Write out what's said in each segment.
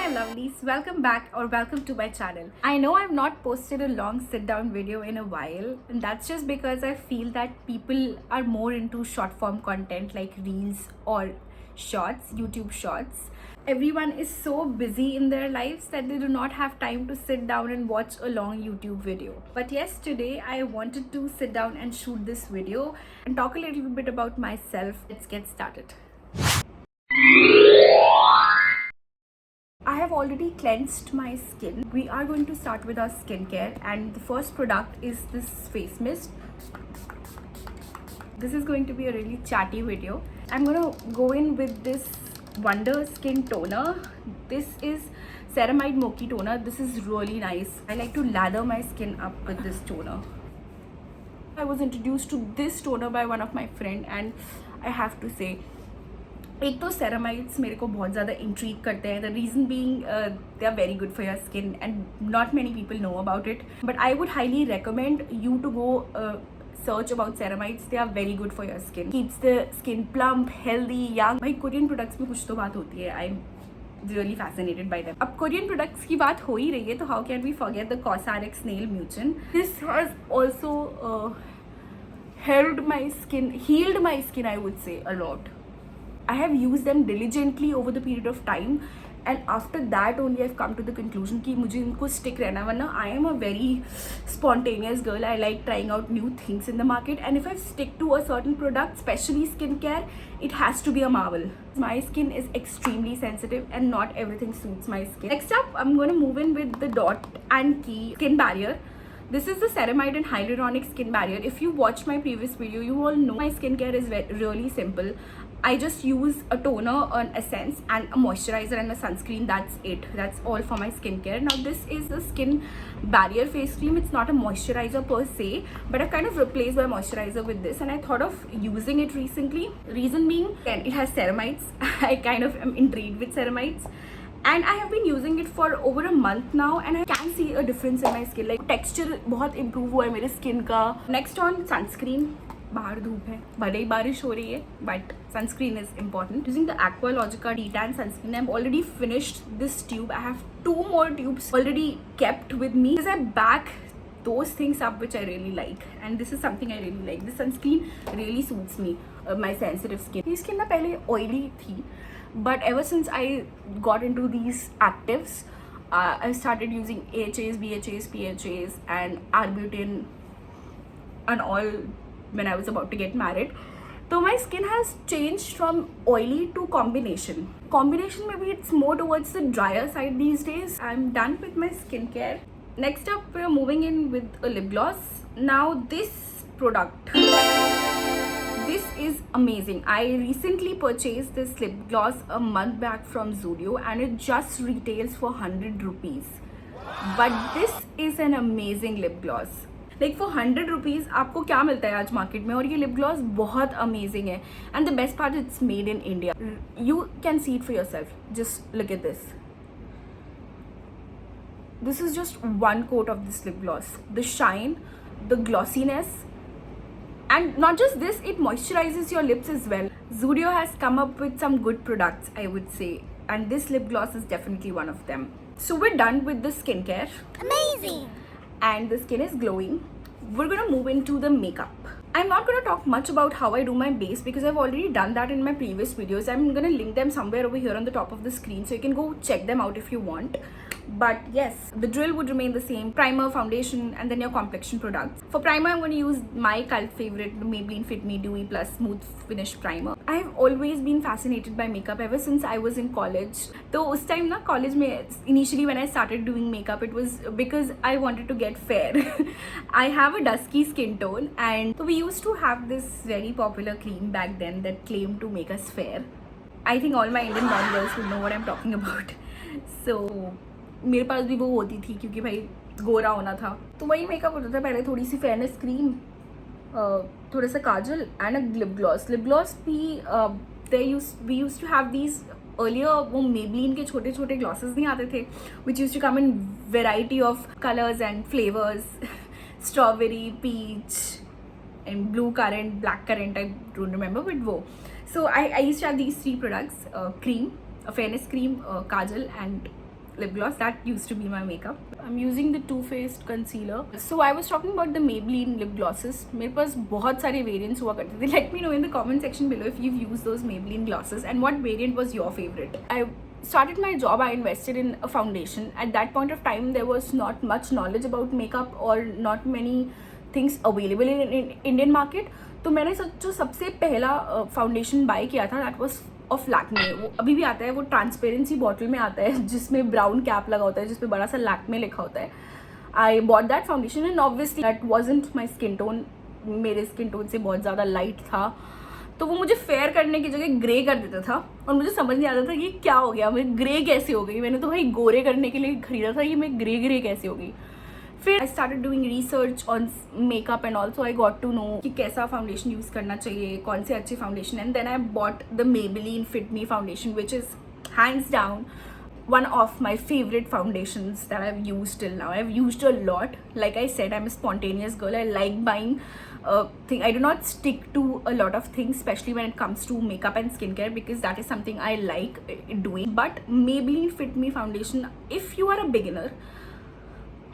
my lovelies, welcome back or welcome to my channel. I know I've not posted a long sit down video in a while, and that's just because I feel that people are more into short form content like reels or shorts, YouTube shorts. Everyone is so busy in their lives that they do not have time to sit down and watch a long YouTube video. But yes, today I wanted to sit down and shoot this video and talk a little bit about myself. Let's get started. I have already cleansed my skin. We are going to start with our skincare, and the first product is this face mist. This is going to be a really chatty video. I'm gonna go in with this Wonder Skin Toner. This is Ceramide Mochi Toner. This is really nice. I like to lather my skin up with this toner. I was introduced to this toner by one of my friend, and I have to say, एक तो ceramides मेरे को बहुत ज़्यादा intrigue करते हैं. The reason being they are very good for your skin and not many people know about it. But I would highly recommend you to go search about ceramides. They are very good for your skin. Keeps the skin plump, healthy, young. भाई Korean products में कुछ तो बात होती है. I'm really fascinated by them. अब Korean products की बात हो ही रही है, तो how can we forget the Cosrx Nail Mucin? This has also healed my skin, I would say, a lot. I have used them diligently over the period of time, and after that only I've come to the conclusion कि मुझे इनको stick रहना, वरना I am a very spontaneous girl. I like trying out new things in the market, and if I stick to a certain product, especially skincare, it has to be a marvel. My skin is extremely sensitive and not everything suits my skin. Next up, I'm going to move in with the Dot and Key Skin Barrier. This is the Ceramide and Hyaluronic Skin Barrier. If you watched my previous video, you all know my skincare is really simple. I just use a toner, an essence, and a moisturizer and a sunscreen. That's it. That's all for my skincare. Now this is the Skin Barrier face cream. It's not a moisturizer per se, but I've kind of replaced my moisturizer with this, and I thought of using it recently. Reason being, again, it has ceramides. I kind of am intrigued with ceramides. And I have been using it for over a month now, and I can see a difference in my skin. Like texture बहुत improve हुआ है मेरे skin का. Next on sunscreen. बाहर धूप है, भले ही बारिश हो रही है, but sunscreen is important. Using the Aqualogica Detan sunscreen. I've already finished this tube. I have 2 more tubes already kept with me because I back those things up which I really like, and this is something I really like. This sunscreen really suits me, my sensitive skin. मेरी skin ना पहले oily थी, but ever since I got into these actives, I started using AHAs, BHAs, PHAs, and Arbutin and all when I was about to get married. So my skin has changed from oily to combination. Combination, maybe it's more towards the drier side these days. I'm done with my skincare. Next up, we're moving in with a lip gloss. Now this product, this is amazing. I recently purchased this lip gloss a month back from Zudio, and it just retails for 100 rupees. But this is an amazing lip gloss. Like for 100 rupees आपको क्या मिलता है आज market में, और ये lip gloss बहुत amazing है. And the best part, it's made in India. You can see it for yourself. Just look at this. This is just one coat of this lip gloss. The shine, the glossiness, and not just this, it moisturizes your lips as well. Zudio has come up with some good products, I would say, and this lip gloss is definitely one of them. So we're done with the skincare. Amazing! And the skin is glowing. We're gonna move into the makeup. I'm not gonna talk much about how I do my base because I've already done that in my previous videos. I'm gonna link them somewhere over here on the top of the screen, so you can go check them out if you want. But yes, the drill would remain the same. Primer, foundation, and then your complexion products. For primer, I'm going to use my cult favorite, the Maybelline Fit Me Dewy Plus Smooth Finish Primer. I've always been fascinated by makeup ever since I was in college. So उस time ना college में, initially when I started doing makeup, it was because I wanted to get fair. I have a dusky skin tone, and so we used to have this very popular cream back then that claimed to make us fair. I think all my Indian mom girls will know what I'm talking about. So मेरे पास भी वो होती थी क्योंकि भाई गोरा होना था, तो वही मेकअप होता था पहले. थोड़ी सी फेयरनेस क्रीम, थोड़ा सा काजल, and a lip gloss. Lip gloss भी we use to have these earlier. वो मेबलिन के छोटे छोटे ग्लॉसेस नहीं आते थे, which use to come in variety of colours and flavours. Strawberry, peach, and blue currant, black currant, I don't remember, but वो. So I use to have these 3 products, cream, a fairness cream, kajal, and lip gloss. That used to be my makeup. I'm using the Too Faced concealer. So I was talking about the Maybelline lip glosses. मेरे पास बहुत सारे variants हुआ करते थे. Let me know in the comment section below if you've used those Maybelline glosses and what variant was your favorite. I started my job, I invested in a foundation. At that point of time, there was not much knowledge about makeup or not many things available in Indian market. तो मैंने जो सबसे पहला foundation bye किया था that was of Lakme. वो अभी भी आता है, वो ट्रांसपेरेंसी बॉटल में आता है जिसमें ब्राउन कैप लगा होता है जिसपे बड़ा सा लैक्मे लिखा होता है. I bought that foundation and obviously that wasn't my skin tone. मेरे स्किन टोन से बहुत ज़्यादा लाइट था तो वो मुझे फेयर करने की जगह ग्रे कर देता था और मुझे समझ नहीं आता था कि क्या हो गया, मैं ग्रे कैसे हो गई. मैंने तो भाई गोरे करने के लिए खरीदा था, ये मैं ग्रे कैसे हो गई. फिर I started doing research on makeup and also I got to know कि कैसा फाउंडेशन यूज़ करना चाहिए, कौन से अच्छे foundation. And then I bought the Maybelline Fit Me foundation which is hands down one of my favorite foundations that I've used till now. I've used a lot. Like I said, I'm a spontaneous girl. I like buying things. I do not stick to a lot of things, especially when it comes to makeup and skincare, because that is something I like doing. But Maybelline Fit Me foundation, if you are a beginner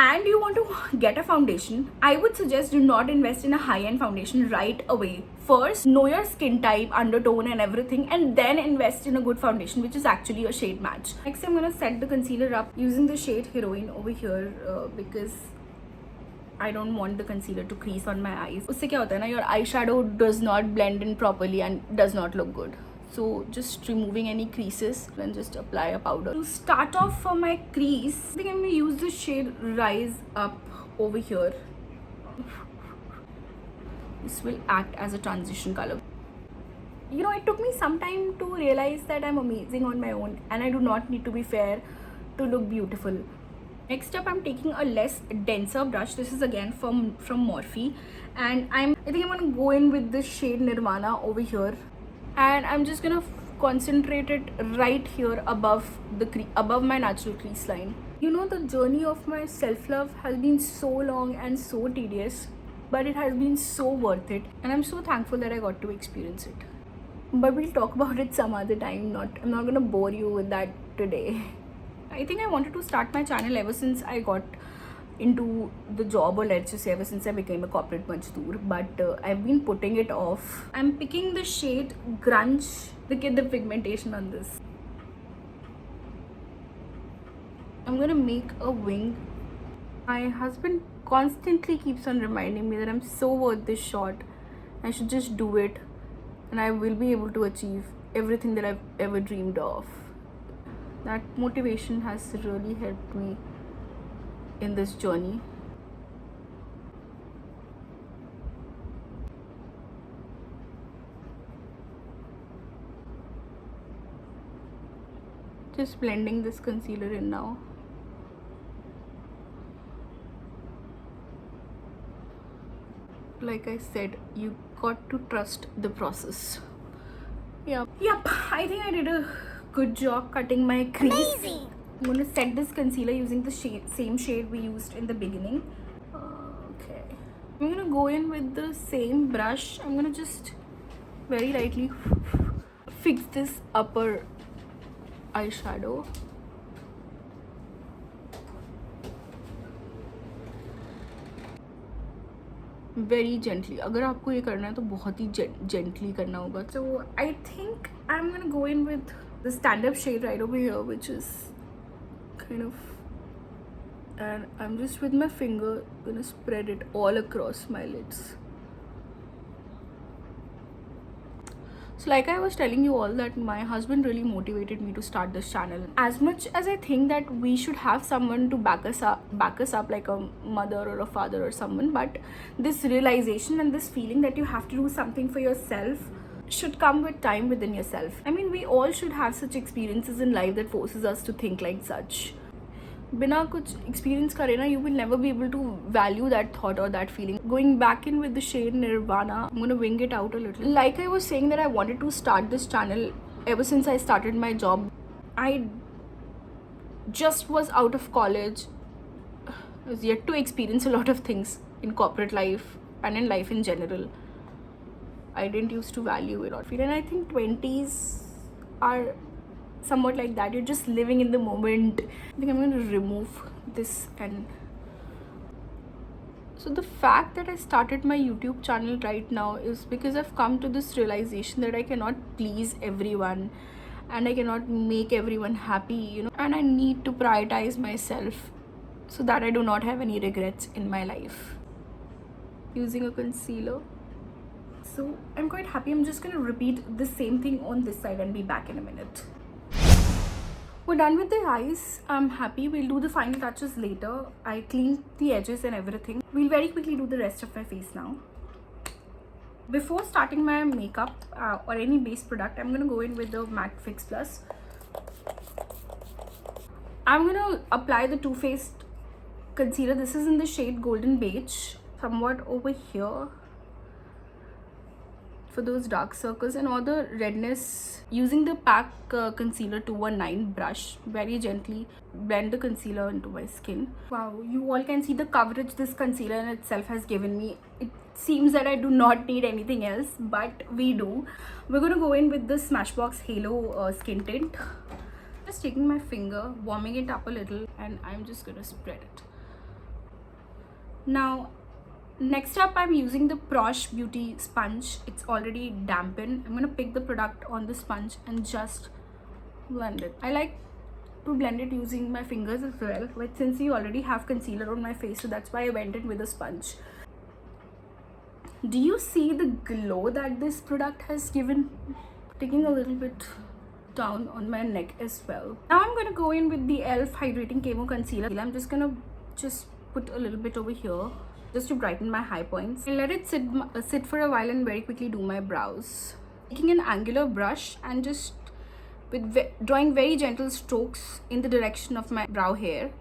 and you want to get a foundation, I would suggest do not invest in a high-end foundation right away. First, know your skin type, undertone and everything, and then invest in a good foundation which is actually a shade match. Next, I'm going to set the concealer up using the shade Heroine over here because I don't want the concealer to crease on my eyes. Usse kya hota hai na, your eyeshadow does not blend in properly and does not look good. So just removing any creases and just apply a powder. To start off for my crease, I think I'm going to use the shade Rise Up over here. This will act as a transition color. You know, it took me some time to realize that I'm amazing on my own and I do not need to be fair to look beautiful. Next up, I'm taking a less denser brush. This is again from Morphe, and I think I'm going to go in with this shade Nirvana over here. And I'm just gonna concentrate it right here above my natural crease line. You know, the journey of my self-love has been so long and so tedious, but it has been so worth it, and I'm so thankful that I got to experience it. But we'll talk about it some other time. I'm not gonna bore you with that today. I think I wanted to start my channel ever since I got into the job, or let's just say ever since I became a corporate majdoor, but I've been putting it off. I'm picking the shade Grunge. Look at the pigmentation on this. I'm gonna make a wing. My husband constantly keeps on reminding me that I'm so worth this shot. I should just do it and I will be able to achieve everything that I've ever dreamed of. That motivation has really helped me in this journey. Just blending this concealer in now. Like I said, you got to trust the process. Yep, I think I did a good job cutting my crease. Amazing. I'm going to set this concealer using the same shade we used in the beginning. Okay. I'm going to go in with the same brush. I'm going to just very lightly fix this upper eyeshadow. Very gently. अगर आपको ये करना है तो बहुत ही gently करना होगा. So I think I'm going to go in with the stand-up shade right over here, which is kind of, and I'm just with my finger gonna spread it all across my lids. So like I was telling you all, that my husband really motivated me to start this channel. As much as I think that we should have someone to back us up like a mother or a father or someone, but this realization and this feeling that you have to do something for yourself should come with time within yourself. I mean, we all should have such experiences in life that forces us to think like such. बिना कुछ experience करे ना, you will never be able to value that thought or that feeling. Going back in with the shade Nirvana, I'm gonna wing it out a little. Like I was saying that I wanted to start this channel ever since I started my job. I just was out of college. I was yet to experience a lot of things in corporate life and in life in general. I didn't used to value it. And I think 20s are somewhat like that. You're just living in the moment. I think I'm going to remove this. And so the fact that I started my YouTube channel right now is because I've come to this realization that I cannot please everyone and I cannot make everyone happy, you know, and I need to prioritize myself so that I do not have any regrets in my life. Using a concealer. So I'm quite happy. I'm just going to repeat the same thing on this side and be back in a minute. We're done with the eyes. I'm happy. We'll do the final touches later. I cleaned the edges and everything. We'll very quickly do the rest of my face now. Before starting my makeup or any base product, I'm going to go in with the MAC Fix Plus. I'm going to apply the Too Faced concealer. This is in the shade Golden Beige, somewhat over here, for those dark circles and all the redness. Using the PAC Concealer 219 brush, very gently blend the concealer into my skin. Wow, you all can see the coverage this concealer in itself has given me. It seems that I do not need anything else, but we do. We're going to go in with the Smashbox Halo Skin Tint. Just taking my finger, warming it up a little, and I'm just going to spread it. Now, next up, I'm using the Prosh Beauty sponge. It's already dampened. I'm going to pick the product on the sponge and just blend it. I like to blend it using my fingers as well, but since you already have concealer on my face, so that's why I went in with a sponge. Do you see the glow that this product has given? Taking a little bit down on my neck as well. Now I'm going to go in with the e.l.f. Hydrating Camo Concealer. I'm just going to put a little bit over here just to brighten my high points and let it sit for a while and very quickly do my brows. Taking an angular brush and just drawing very gentle strokes in the direction of my brow hair.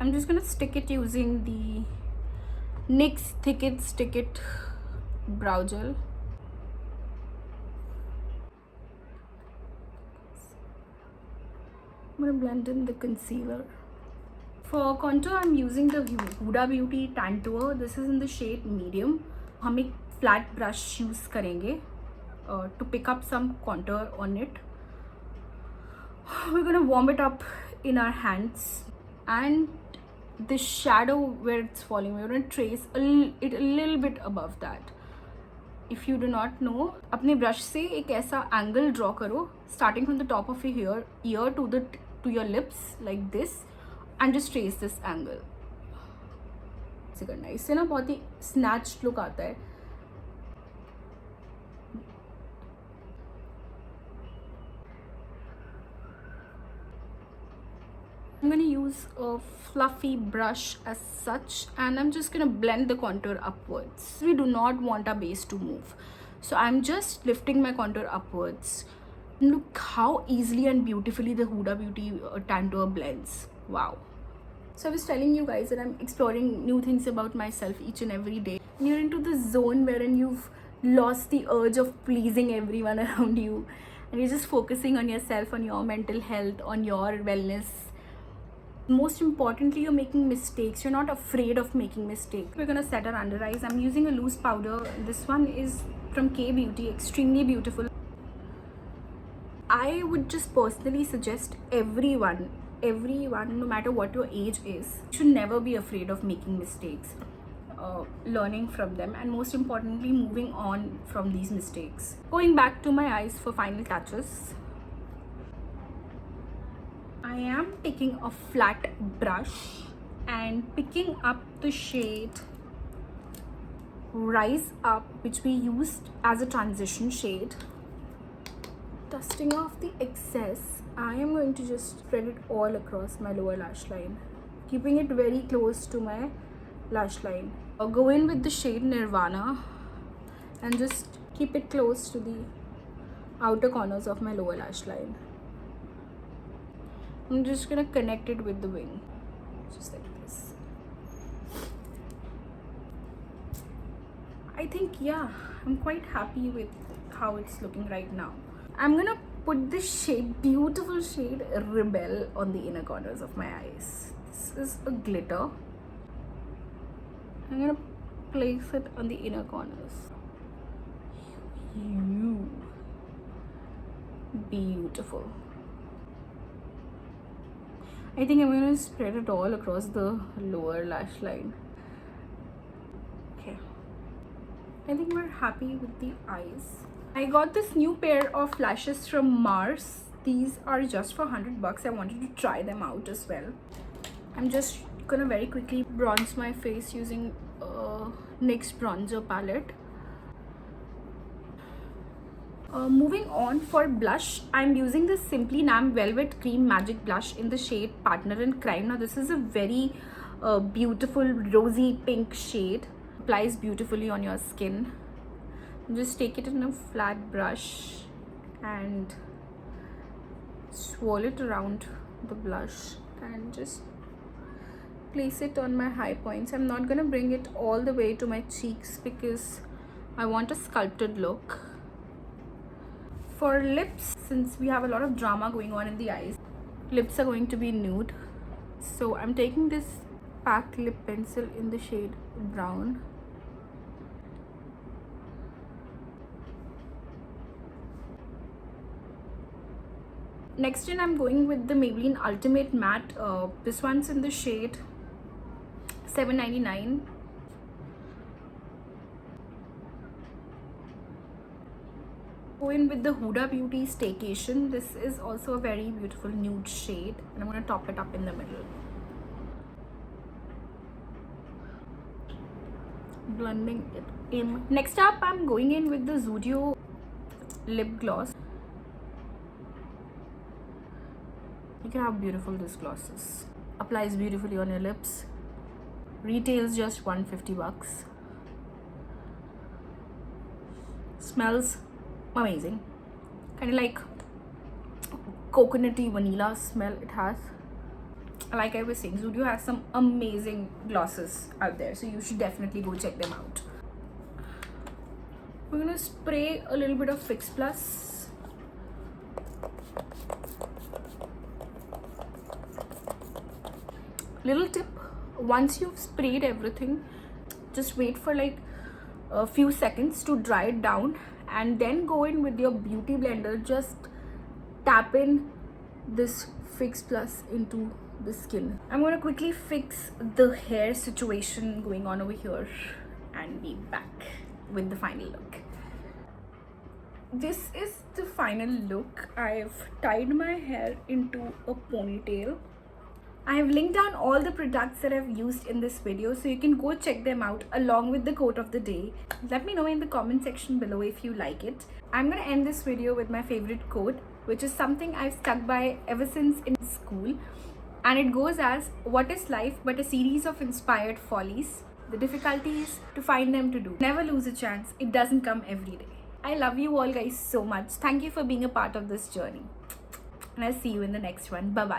I'm just gonna stick it using the NYX Stick It brow gel. I'm going to blend in the concealer. For contour, I'm using the Huda Beauty Tantour. This is in the shade medium. हम एक flat brush use करेंगे to pick up some contour on it. We're going to warm it up in our hands, and the shadow where it's falling, we're going to trace it a little bit above that. If you do not know, अपने brush से एक ऐसा angle draw करो, starting from the top of your ear to your lips like this, and just trace this angle. ऐसे करना है, इससे ना बहुत ही snatched look आता है. I'm going to use a fluffy brush as such, and I'm just going to blend the contour upwards. We do not want our base to move, so I'm just lifting my contour upwards. Look how easily and beautifully the Huda Beauty Tantour blends. Wow. So I was telling you guys that I'm exploring new things about myself each and every day. And you're into the zone wherein you've lost the urge of pleasing everyone around you, and you're just focusing on yourself, on your mental health, on your wellness. Most importantly, you're making mistakes. You're not afraid of making mistakes. We're gonna set our under eyes. I'm using a loose powder. This one is from K Beauty, extremely beautiful. I would just personally suggest everyone, no matter what your age is, should never be afraid of making mistakes, learning from them, and most importantly, moving on from these mistakes. Going back to my eyes for final touches, I am taking a flat brush and picking up the shade Rise Up, which we used as a transition shade. Dusting off the excess, I am going to just spread it all across my lower lash line, keeping it very close to my lash line. I'll go in with the shade Nirvana and just keep it close to the outer corners of my lower lash line. I'm just gonna connect it with the wing, just like this. I think, yeah, I'm quite happy with how it's looking right now. I'm gonna put this shade, beautiful shade Rebel, on the inner corners of my eyes. This is a glitter. I'm gonna place it on the inner corners. Beautiful. I think I'm going to spread it all across the lower lash line. Okay. I think we're happy with the eyes. I got this new pair of lashes from Mars. These are just for $100. I wanted to try them out as well. I'm just gonna very quickly bronze my face using NYX bronzer palette. Moving on for blush, I'm using this Simply Nam Velvet Cream Magic Blush in the shade Partner in Crime. Now this is a very beautiful rosy pink shade. Applies beautifully on your skin. Just take it in a flat brush and swirl it around the blush and just place it on my high points. I'm not gonna bring it all the way to my cheeks because I want a sculpted look. For lips, since we have a lot of drama going on in the eyes, lips are going to be nude. So I'm taking this PAC lip pencil in the shade brown. Next in, I'm going with the Maybelline Ultimate Matte. This one's in the shade $7.99. Go in with the Huda Beauty Staycation. This is also a very beautiful nude shade, and I'm going to top it up in the middle. Blending it in. Next up, I'm going in with the Zudio lip gloss. Look at how beautiful this gloss is. Applies beautifully on your lips. Retails just $150. Smells amazing. Kind of like coconutty vanilla smell it has. Like I was saying, Zudio has some amazing glosses out there, so you should definitely go check them out. We're gonna spray a little bit of Fix Plus. Little tip, once you've sprayed everything, just wait for like a few seconds to dry it down and then go in with your beauty blender. Just tap in this Fix Plus into the skin. I'm going to quickly fix the hair situation going on over here and be back with the final look. This is the final look. I've tied my hair into a ponytail. I have linked down all the products that I've used in this video, so you can go check them out along with the quote of the day. Let me know in the comment section below if you like it. I'm going to end this video with my favorite quote, which is something I've stuck by ever since in school. And it goes as, what is life but a series of inspired follies? The difficulty is to find them to do. Never lose a chance. It doesn't come every day. I love you all guys so much. Thank you for being a part of this journey. And I'll see you in the next one. Bye-bye.